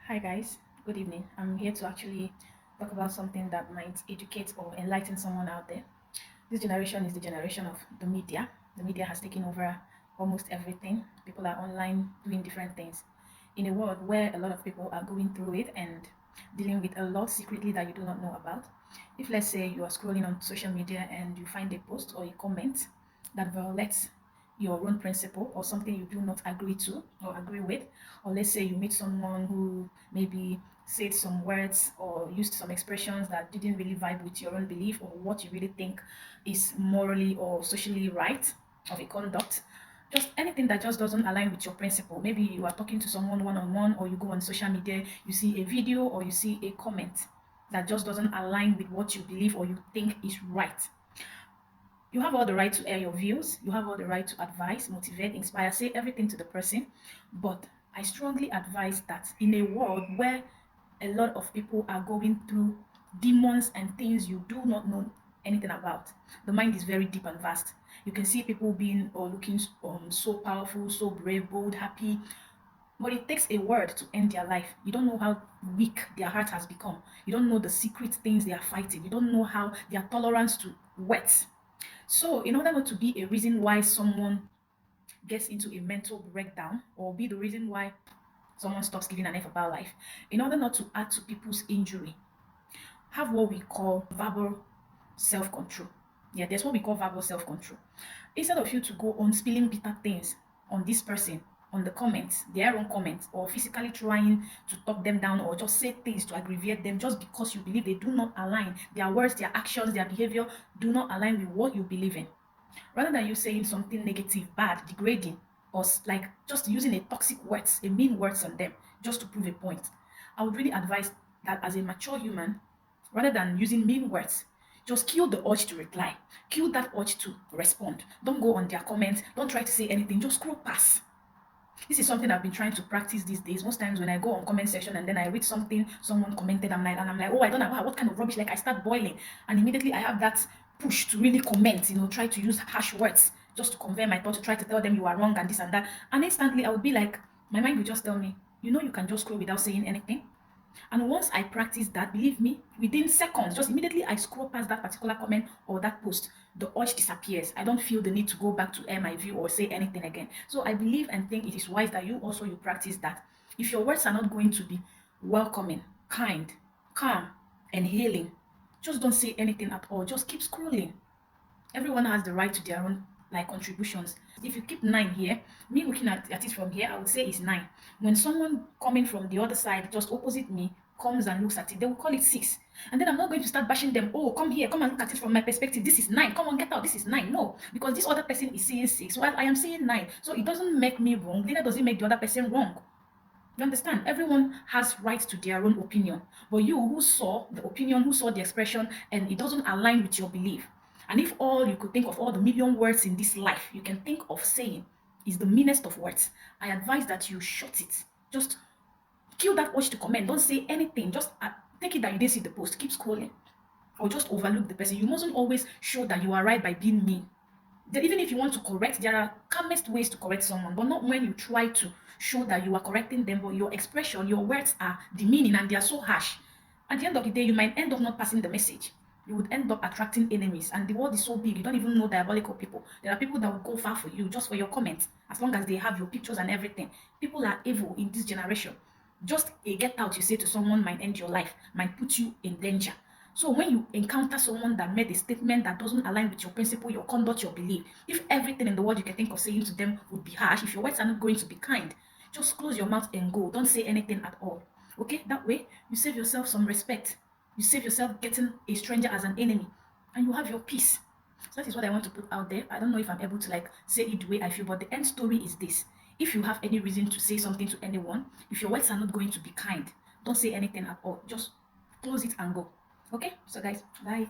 Hi guys, good evening. I'm here to actually talk about something that might educate or enlighten someone out there. This generation is the generation of the media. The media has taken over almost everything. People are online doing different things. In a world where a lot of people are going through it and dealing with a lot secretly that you do not know about. If let's say you are scrolling on social media and you find a post or a comment that violates your own principle or something you do not agree to or agree with, or let's say you meet someone who maybe said some words or used some expressions that didn't really vibe with your own belief or what you really think is morally or socially right of a conduct, just anything that just doesn't align with your principle. Maybe you are talking to someone one-on-one, or you go on social media, you see a video or you see a comment that just doesn't align with what you believe or you think is right. You have all the right to air your views. You have all the right to advise, motivate, inspire, say everything to the person. But I strongly advise that in a world where a lot of people are going through demons and things you do not know anything about, the mind is very deep and vast. You can see people being or looking so powerful, so brave, bold, happy, but it takes a word to end their life. You don't know how weak their heart has become. You don't know the secret things they are fighting. You don't know how their tolerance to wet. So, in order not to be a reason why someone gets into a mental breakdown or be the reason why someone stops giving an F about life, in order not to add to people's injury, have what we call verbal self control. Yeah, there's what we call verbal self control. Instead of you to go on spilling bitter things on this person, on the comments, their own comments, or physically trying to talk them down or just say things to aggravate them just because you believe they do not align, their words, their actions, their behavior do not align with what you believe in, rather than you saying something negative, bad, degrading, or like just using a toxic words, a mean words on them just to prove a point, I would really advise that as a mature human, rather than using mean words, just kill the urge to reply, kill that urge to respond. Don't go on their comments, don't try to say anything, just scroll past. This is something I've been trying to practice these days. Most times when I go on comment section and then I read something someone commented, I'm like, oh, I don't know what kind of rubbish. Like I start boiling, and immediately I have that push to really comment. Try to use harsh words just to convey my thought, to try to tell them you are wrong and this and that. And instantly I would be like, my mind would just tell me, you can just scroll without saying anything. And once I practice that, believe me, within seconds, just immediately I scroll past that particular comment or that post, the urge disappears. I don't feel the need to go back to air my view or say anything again. So I believe and think it is wise that you practice that. If your words are not going to be welcoming, kind, calm, and healing, just don't say anything at all. Just keep scrolling. Everyone has the right to their own like contributions. If you keep 9 here, me looking at it from here, I would say it's 9. When someone coming from the other side, just opposite me, comes and looks at it, they will call it 6. And then I'm not going to start bashing them. Oh, come here, come and look at it from my perspective. This is 9. Come on, get out. This is 9. No, because this other person is saying 6, while I am saying 9. So it doesn't make me wrong. Neither does it make the other person wrong. You understand? Everyone has right to their own opinion. But you who saw the opinion, who saw the expression, and it doesn't align with your belief. And if all you could think of all the million words in this life you can think of saying is the meanest of words, I advise that you shut it. Just kill that urge to comment. Don't say anything. Just take it that you didn't see the post. Keep scrolling. Or just overlook the person. You mustn't always show that you are right by being mean. Even if you want to correct, there are calmest ways to correct someone, but not when you try to show that you are correcting them, but your expression, your words are demeaning and they are so harsh. At the end of the day, you might end up not passing the message. You would end up attracting enemies, and the world is so big, you don't even know diabolical people. There are people that will go far for you just for your comments, as long as they have your pictures and everything. People are evil in this generation. Just a get out you say to someone might end your life, might put you in danger. So when you encounter someone that made a statement that doesn't align with your principle, your conduct, your belief, if everything in the world you can think of saying to them would be harsh, if your words are not going to be kind, just close your mouth and go. Don't say anything at all. Okay? That way, you save yourself some respect. You save yourself getting a stranger as an enemy, and you have your peace. So that is what I want to put out there. I don't know if I'm able to like say it the way I feel, but the end story is this. If you have any reason to say something to anyone, if your words are not going to be kind, don't say anything at all. Just close it and go. Okay? So guys, bye.